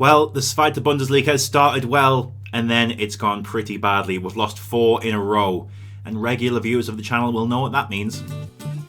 Well, the Zweite Bundesliga has started well, and then it's gone pretty badly. We've lost 4 in a row, and regular viewers of the channel will know what that means.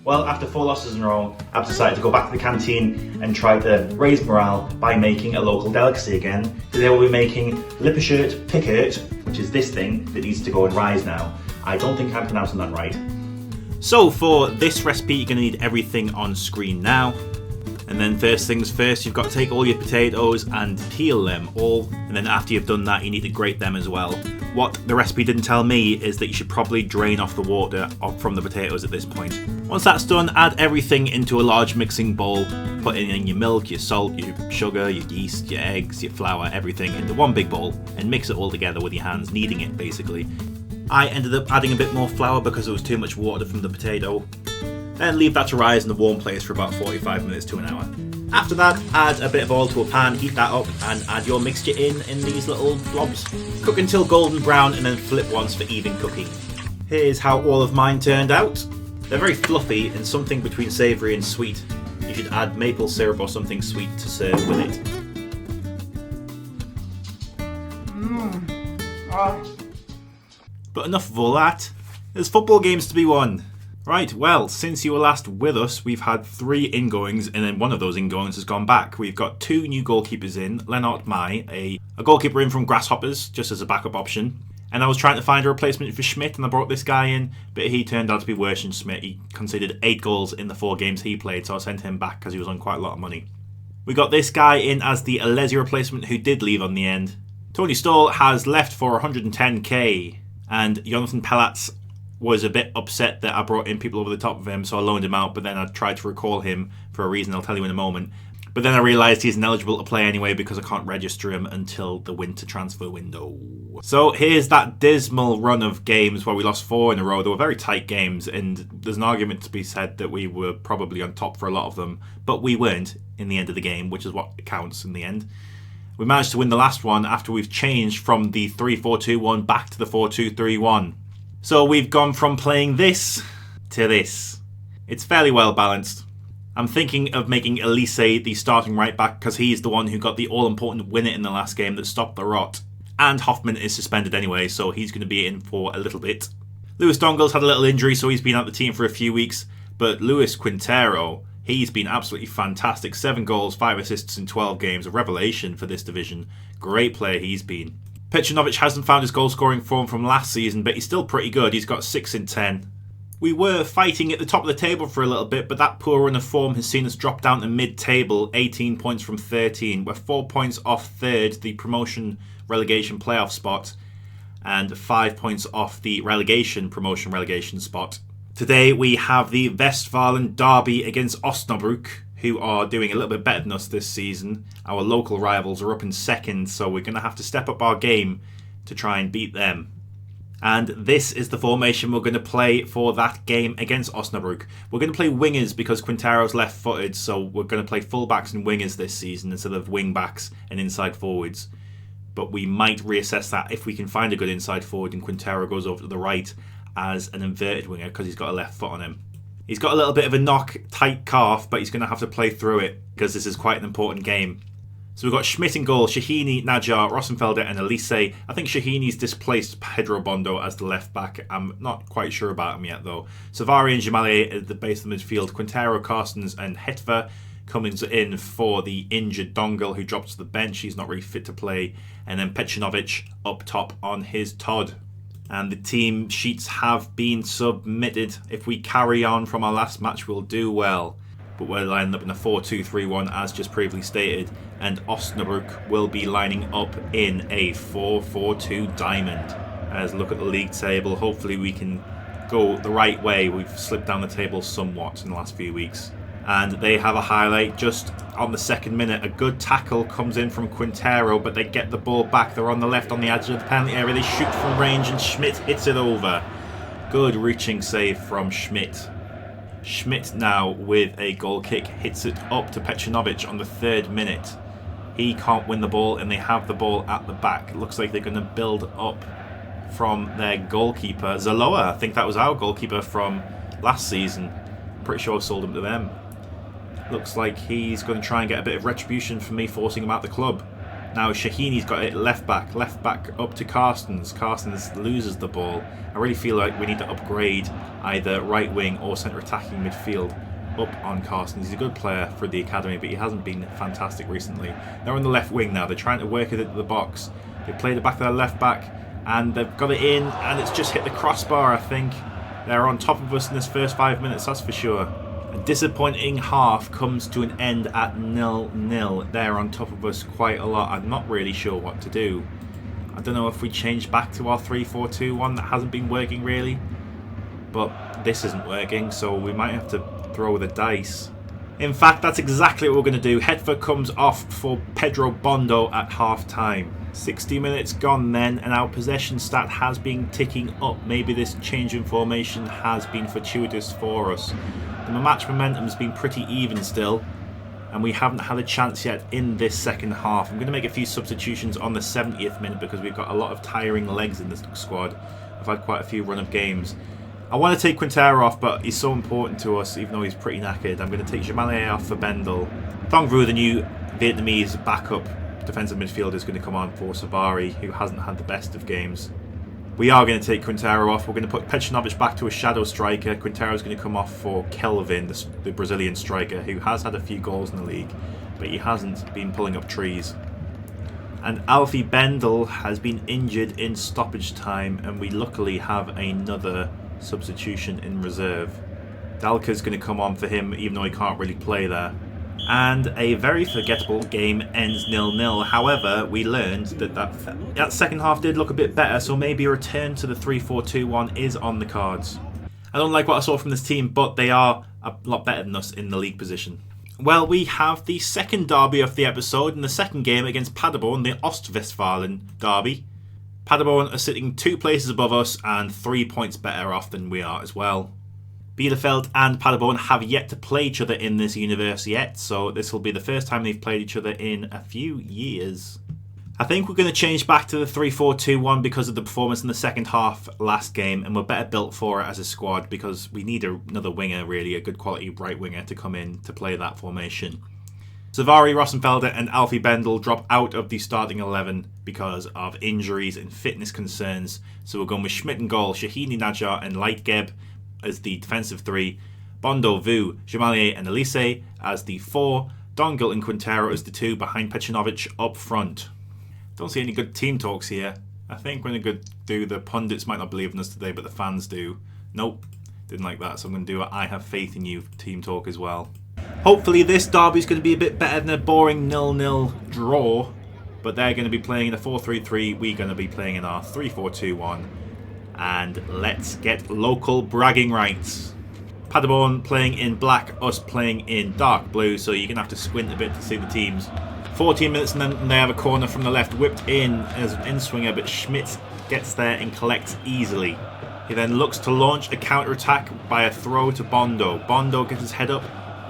Well, after 4 losses in a row, I've decided to go back to the canteen and try to raise morale by making a local delicacy again. Today we'll be making Lippershirt Pickert, which is this thing that needs to go and rise now. I don't think I'm pronouncing that right. So for this recipe, you're going to need everything on screen now. And then first things first, you've got to take all your potatoes and peel them all. And then after you've done that, you need to grate them as well. What the recipe didn't tell me is that you should probably drain off the water from the potatoes at this point. Once that's done, add everything into a large mixing bowl. Put in your milk, your salt, your sugar, your yeast, your eggs, your flour, everything into one big bowl and mix it all together with your hands, kneading it basically. I ended up adding a bit more flour because there was too much water from the potato. Then leave that to rise in a warm place for about 45 minutes to an hour. After that, add a bit of oil to a pan, heat that up, and add your mixture in these little blobs. Cook until golden brown and then flip once for even cooking. Here's how all of mine turned out. They're very fluffy and something between savoury and sweet. You should add maple syrup or something sweet to serve with it. But enough of all that. There's football games to be won. Right, well, since you were last with us, we've had 3 ingoings, and then one of those ingoings has gone back. We've got 2 new goalkeepers in, Lennart Mai, a goalkeeper in from Grasshoppers, just as a backup option. And I was trying to find a replacement for Schmidt, and I brought this guy in, but he turned out to be worse than Schmidt. He conceded 8 goals in the 4 games he played, so I sent him back because he was on quite a lot of money. We got this guy in as the Alesi replacement who did leave on the end. Tony Stoll has left for 110k, and Jonathan Pellatz was a bit upset that I brought in people over the top of him, so I loaned him out, but then I tried to recall him for a reason I'll tell you in a moment. But then I realised he's ineligible to play anyway because I can't register him until the winter transfer window. So here's that dismal run of games where we lost 4 in a row. They were very tight games, and there's an argument to be said that we were probably on top for a lot of them, but we weren't in the end of the game, which is what counts in the end. We managed to win the last one after we've changed from the 3-4-2-1 back to the 4-2-3-1. So we've gone from playing this to this. It's fairly well balanced. I'm thinking of making Elise the starting right back because he's the one who got the all-important winner in the last game that stopped the rot. And Hoffman is suspended anyway, so he's going to be in for a little bit. Lewis Dongle's had a little injury, so he's been out of the team for a few weeks. But Luis Quintero, he's been absolutely fantastic. 7 goals, 5 assists in 12 games. A revelation for this division. Great player he's been. Pecinovic hasn't found his goal-scoring form from last season, but he's still pretty good. He's got 6 in 10. We were fighting at the top of the table for a little bit, but that poor run of form has seen us drop down to mid-table, 18 points from 13. We're 4 points off third, the promotion-relegation playoff spot, and 5 points off the relegation promotion-relegation spot. Today we have the Westfalen derby against Osnabrück, who are doing a little bit better than us this season. Our local rivals are up in second, so we're going to have to step up our game to try and beat them. And this is the formation we're going to play for that game against Osnabrück. We're going to play wingers because Quintero's left-footed, so we're going to play full-backs and wingers this season instead of wing-backs and inside forwards. But we might reassess that if we can find a good inside forward and Quintero goes over to the right as an inverted winger because he's got a left foot on him. He's got a little bit of a knock, tight calf, but he's going to have to play through it because this is quite an important game. So we've got Schmidt in goal, Shahini, Najar, Rosenfelder and Elise. I think Shahini's displaced Pedro Bondo as the left back. I'm not quite sure about him yet though. Savari and Jamale at the base of the midfield. Quintero, Carstens and Hetver coming in for the injured Dongle who drops to the bench. He's not really fit to play. And then Pecinovic up top on his Todd. And the team sheets have been submitted. If we carry on from our last match, we'll do well. But we're lining up in a 4-2-3-1 as just previously stated. And Osnabrück will be lining up in a 4-4-2 diamond. As look at the league table, hopefully we can go the right way. We've slipped down the table somewhat in the last few weeks. And they have a highlight just on the 2nd minute. A good tackle comes in from Quintero, but they get the ball back. They're on the left on the edge of the penalty area. They shoot from range and Schmidt hits it over. Good reaching save from Schmidt. Schmidt now with a goal kick hits it up to Pecinovic on the 3rd minute. He can't win the ball and they have the ball at the back. It looks like they're going to build up from their goalkeeper. Zaloa, I think that was our goalkeeper from last season. Pretty sure I sold him to them. Looks like he's going to try and get a bit of retribution for me forcing him out the club. Now Shahini's got it left back up to Carstens. Carstens loses the ball. I really feel like we need to upgrade either right wing or centre attacking midfield up on Carstens. He's a good player for the academy, but he hasn't been fantastic recently. They're on the left wing now. They're trying to work it into the box. They played it back to their left back and they've got it in, and it's just hit the crossbar, I think. They're on top of us in this first 5 minutes, that's for sure. A disappointing half comes to an end at 0-0. They're on top of us quite a lot. I'm not really sure what to do. I don't know if we change back to our 3-4-2-1. That hasn't been working really. But this isn't working, so we might have to throw the dice. In fact, that's exactly what we're going to do. Hetfer comes off for Pedro Bondo at half time. 60 minutes gone then, and our possession stat has been ticking up. Maybe this change in formation has been fortuitous for us. The match momentum has been pretty even still, and we haven't had a chance yet in this second half. I'm going to make a few substitutions on the 70th minute because we've got a lot of tiring legs in this squad. I've had quite a few run of games. I want to take Quintero off, but he's so important to us, even though he's pretty knackered. I'm going to take Jamalier off for Bendel. Thong Vu, the new Vietnamese backup defensive midfielder, is going to come on for Savari, who hasn't had the best of games. We are going to take Quintero off. We're going to put Pecinovic back to a shadow striker. Quintero's going to come off for Kelvin, the Brazilian striker, who has had a few goals in the league, but he hasn't been pulling up trees. And Alfie Bendel has been injured in stoppage time, and we luckily have another substitution in reserve. Dalka's going to come on for him, even though he can't really play there. And a very forgettable game ends 0-0. However, we learned that second half did look a bit better, so maybe a return to the 3-4-2-1 is on the cards. I don't like what I saw from this team, but they are a lot better than us in the league position. Well, we have the second derby of the episode, in the second game against Paderborn, the Ostwestfalen derby. Paderborn are sitting 2 places above us and 3 points better off than we are as well. Bielefeld and Paderborn have yet to play each other in this universe yet, so this will be the first time they've played each other in a few years. I think we're going to change back to the 3-4-2-1 because of the performance in the second half last game, and we're better built for it as a squad because we need another winger, really, a good quality right winger to come in to play that formation. Savari, Rosenfelder and Alfie Bendel drop out of the starting 11 because of injuries and fitness concerns, so we're going with Schmidt in goal, Shahini Najjar and Leitgeb as the defensive 3, Bondo, Vu, Jamalier and Elise as the 4, Dongil and Quintero as the 2 behind Pecinovic up front. Don't see any good team talks here. I think we're going to do the pundits might not believe in us today, but the fans do. Nope, didn't like that, so I'm going to do a I have faith in you team talk as well. Hopefully this derby is going to be a bit better than a boring 0-0 draw, but they're going to be playing in a 4-3-3, we're going to be playing in our 3-4-2-1. And let's get local bragging rights. Paderborn playing in black, us playing in dark blue, so you're going to have to squint a bit to see the teams. 14 minutes and then they have a corner from the left, whipped in as an in-swinger, but Schmidt gets there and collects easily. He then looks to launch a counter-attack by a throw to Bondo. Bondo gets his head up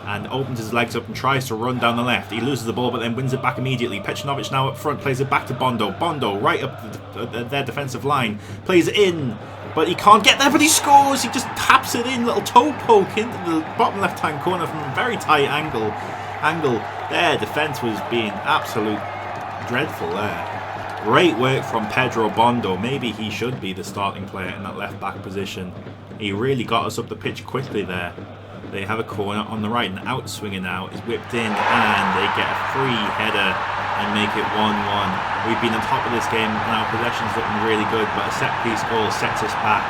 and opens his legs up and tries to run down the left. He loses the ball but then wins it back immediately. Pecinovic now up front, plays it back to Bondo. Bondo right up their defensive line, plays it in, but he can't get there, but he scores. He just taps it in, little toe poke into the bottom left hand corner from a very tight angle. Their defence was being absolute dreadful there. Great work from Pedro Bondo. Maybe he should be the starting player in that left back position. He really got us up the pitch quickly there. They have a corner on the right, and outswinger now is whipped in, and they get a free header and make it 1-1. We've been on top of this game, and our possession's looking really good, but a set-piece goal sets us back.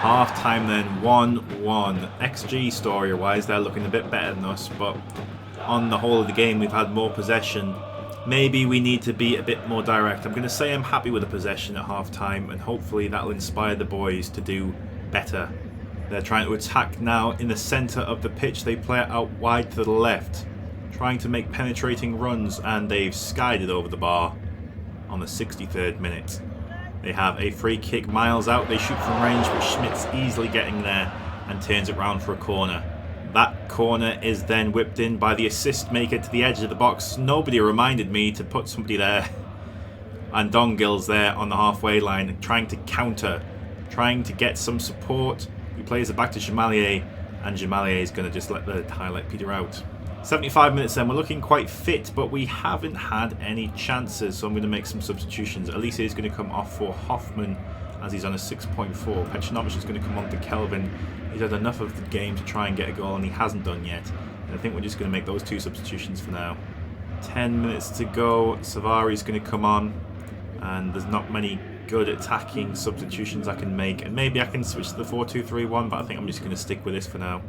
Half-time then, 1-1. XG story-wise, they're looking a bit better than us, but on the whole of the game, we've had more possession. Maybe we need to be a bit more direct. I'm going to say I'm happy with the possession at half-time, and hopefully that'll inspire the boys to do better. They're trying to attack now in the centre of the pitch. They play it out wide to the left, trying to make penetrating runs, and they've skied it over the bar on the 63rd minute. They have a free kick miles out. They shoot from range, but Schmidt's easily getting there and turns it round for a corner. That corner is then whipped in by the assist maker to the edge of the box. Nobody reminded me to put somebody there. And Dongil's there on the halfway line, trying to counter, trying to get some support. He plays it back to Jamalier, and Jamalier is going to just let the highlight peter out. 75 minutes then, we're looking quite fit, but we haven't had any chances, so I'm going to make some substitutions. Elise is going to come off for Hoffman as he's on a 6.4. Pecinovic is going to come on to Kelvin. He's had enough of the game to try and get a goal, and he hasn't done yet. And I think we're just going to make those 2 substitutions for now. 10 minutes to go. Savari's going to come on, and there's not many good attacking substitutions I can make, and maybe I can switch to the 4-2-3-1, but I think I'm just going to stick with this for now.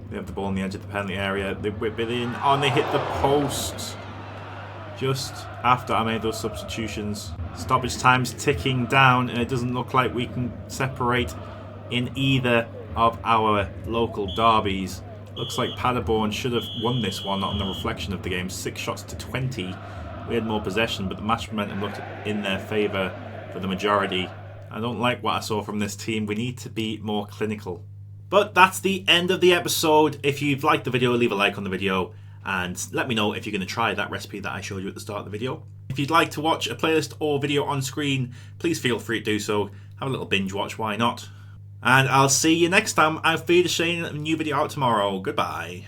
They have the ball on the edge of the penalty area. They whip it in. Oh, and they hit the post just after I made those substitutions. Stoppage time's ticking down, and it doesn't look like we can separate in either of our local derbies. Looks like Paderborn should have won this one on the reflection of the game. 6 shots to 20. We had more possession, but the match momentum looked in their favour for the majority. I don't like what I saw from this team. We need to be more clinical. But that's the end of the episode. If you've liked the video, leave a like on the video and let me know if you're going to try that recipe that I showed you at the start of the video. If you'd like to watch a playlist or video on screen, please feel free to do so. Have a little binge watch, why not? And I'll see you next time. I'll be sharing a new video out tomorrow. Goodbye.